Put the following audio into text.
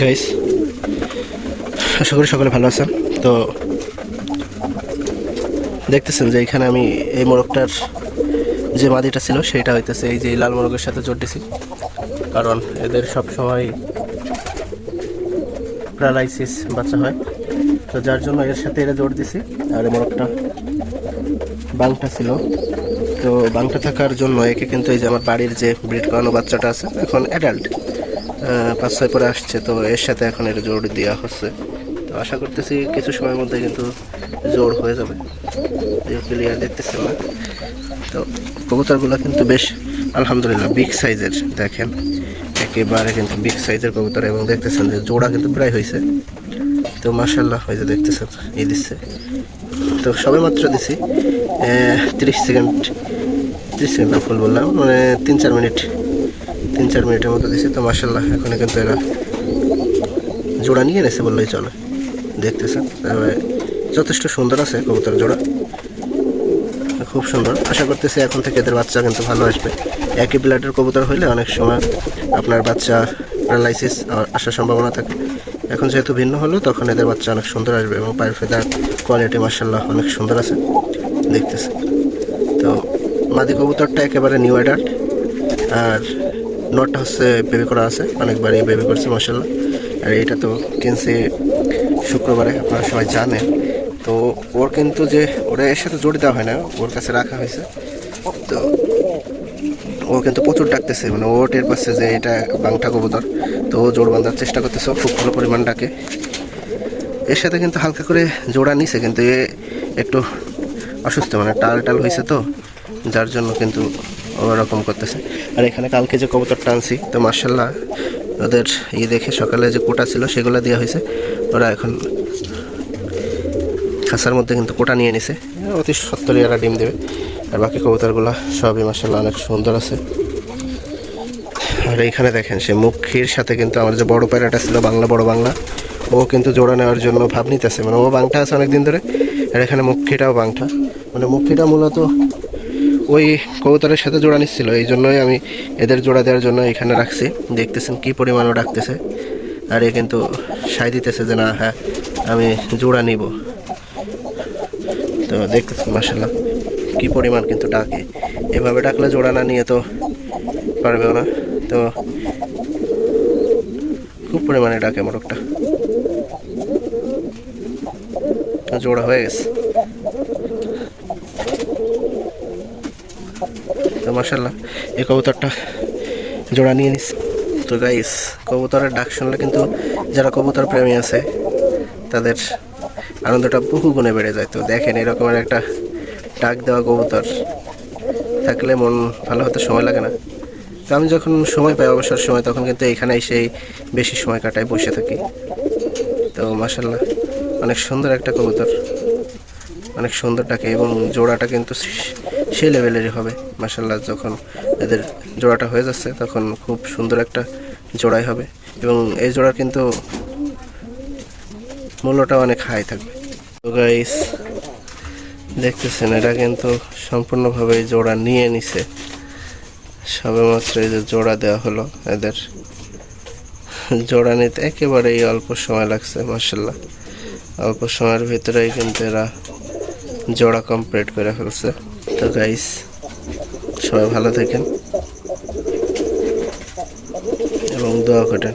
Guys, আশা করি সকলে ভালো আছেন। তো দেখতেছেন যে এখানে আমি এই মোরগটার যে মাদিটা ছিল সেটা হইতেছে এই যে লাল মোরগের সাথে জোর দিছি, কারণ এদের সব সময় প্যারালাইসিস বাচ্চা হয়, তো যার জন্য এর সাথে এরা জোর দিছি। আর এই মোরগটা বাংটা ছিল, তো বাংটা থাকার জন্য একে কিন্তু এই যে আমার বাড়ির যে ব্রিড করানো বাচ্চাটা আছে এখন অ্যাডাল্ট 5-6 পরে আসছে, তো এর সাথে এখন এটা জোর দেওয়া হচ্ছে। তো আশা করতেছি কিছু সময়ের মধ্যে কিন্তু জোর হয়ে যাবে, ক্লিয়ার দেখতেছেন না। তো কবুতরগুলো কিন্তু বেশ আলহামদুলিল্লাহ বিগ সাইজের, দেখেন একেবারে কিন্তু বিগ সাইজের কবুতর, এবং দেখতেছেন যে জোড়া কিন্তু প্রায় হয়েছে। তো মাশাআল্লাহ হয়ে যে দেখতেছেন এই দিচ্ছে। তো সবে মাত্র দিছি 30 সেকেন্ড ফুল বললাম, মানে 3-4 মিনিটের মতো দিছি। তো মাশাআল্লাহ এখন কিন্তু এরা জোড়া নিয়ে এনেছে বললেই চলে, দেখতেছেন যথেষ্ট সুন্দর আছে কবুতর জোড়া, খুব সুন্দর। আশা করতেছি এখন থেকে এদের বাচ্চা কিন্তু ভালো আসবে। একই ব্লাডের কবুতর হইলে অনেক সময় আপনার বাচ্চা প্যারালাইসিস আসার সম্ভাবনা থাকে। এখন যেহেতু ভিন্ন হলো তখন এদের বাচ্চা অনেক সুন্দর আসবে, এবং পায়ের ফেদার কোয়ালিটি মাশাআল্লাহ অনেক সুন্দর আছে, দেখতেছে। তো মাদি কবুতরটা একেবারে নিউ অ্যাডাল্ট, আর নটটা হচ্ছে বেবি করা আছে, অনেকবারই বেবি করছে মাশাআল্লাহ। আর এটা তো কিনছে শুক্রবারে, আপনারা সবাই জানেন। তো ওর কিন্তু যে ওরা এর সাথে জোর দেওয়া হয় না, ওর কাছে রাখা হয়েছে। তো ও কিন্তু প্রচুর ডাকতেছে, মানে ও টের পাচ্ছে যে এটা বাংটা কবুতর, তো ও জোর বাঁধার চেষ্টা করতেছে, খুব ভালো পরিমাণ ডাকে। এর সাথে কিন্তু হালকা করে জোড়া নিছে, কিন্তু এ একটু অসুস্থ, মানে টাল হয়েছে, তো যার জন্য কিন্তু ওরকম করতেছে। আর এখানে কালকে যে কবুতরটা আনছি, তো মার্শাল্লাহ ওদের দেখে সকালে যে কোটা ছিল সেগুলো দেওয়া হয়েছে, ওরা এখন খাঁচার মধ্যে কিন্তু কোটা নিয়ে নিছে, অতি সত্তরই এরা ডিম দেবে। আর বাকি কবুতরগুলো সবই মাশাআল্লাহ অনেক সুন্দর আছে। আর এইখানে দেখেন সে মুখির সাথে কিন্তু আমার যে বড় প্যারাটা ছিল বড় বাংলা, ও কিন্তু জোড়া নেওয়ার জন্য ভাব নিতেছে, মানে ও বাংটা আছে অনেকদিন ধরে। আর এখানে মুখিটাও বাংটা, মানে মুখিটা মূলত ওই কবুতরের সাথে জোড়া নিচ্ছিল, এই জন্যই আমি এদের জোড়া দেওয়ার জন্য এখানে রাখছি। দেখতেছেন কি পরিমাণও ডাকতেছে, আর এ কিন্তু সাই দিতেছে যে না হ্যাঁ আমি জোড়া নিব। তো দেখতেছেন মাশাআল্লাহ কি পরিমাণ কিন্তু ডাকে, এভাবে ডাকলে জোড়া না নিয়ে তো পারবেও না। তো খুব পরিমাণে ডাকে মোরগটা, জোড়া হয়ে গেছে। তো মাশাআল্লাহ এই কবুতরটা জোড়া নিয়ে নিচ্ছে। তো গাইস, কবুতরের ডাক শুনলে কিন্তু যারা কবুতর প্রেমী আছে তাদের আনন্দটা বহু গুণে বেড়ে যায়। তো দেখেন এরকমের একটা ডাক দেওয়া কবুতর থাকলে মন ভালো হতে সময় লাগে না। তো আমি যখন সময় পাই অবসর সময়, তখন কিন্তু এখানে এসেই বেশি সময় কাটাই, বসে থাকি। তো মাশাআল্লাহ অনেক সুন্দর একটা কবুতর, অনেক সুন্দর ডাকে, এবং জোড়াটা কিন্তু সেই লেভেলেরই হবে মাশাআল্লাহ। যখন এদের জোড়াটা হয়ে যাচ্ছে তখন খুব সুন্দর একটা জোড়াই হবে, এবং এই জোড়ার কিন্তু মূল্যটা অনেক হাই থাকবে। তো গাইস দেখতেছেন এটা কিন্তু সম্পূর্ণভাবে জোড়া নিয়ে নিছে, সবেমাত্র এই যে জোড়া দেওয়া হলো। এদের জোড়া নিতে একেবারেই অল্প সময় লাগছে মাশাআল্লাহ, অল্প সময়ের ভিতরেই কিন্তু এরা জোড়া কমপ্লিট করে ফেলছে। তো গাইস সবাই ভালো থাকেন এবং দোয়া করেন।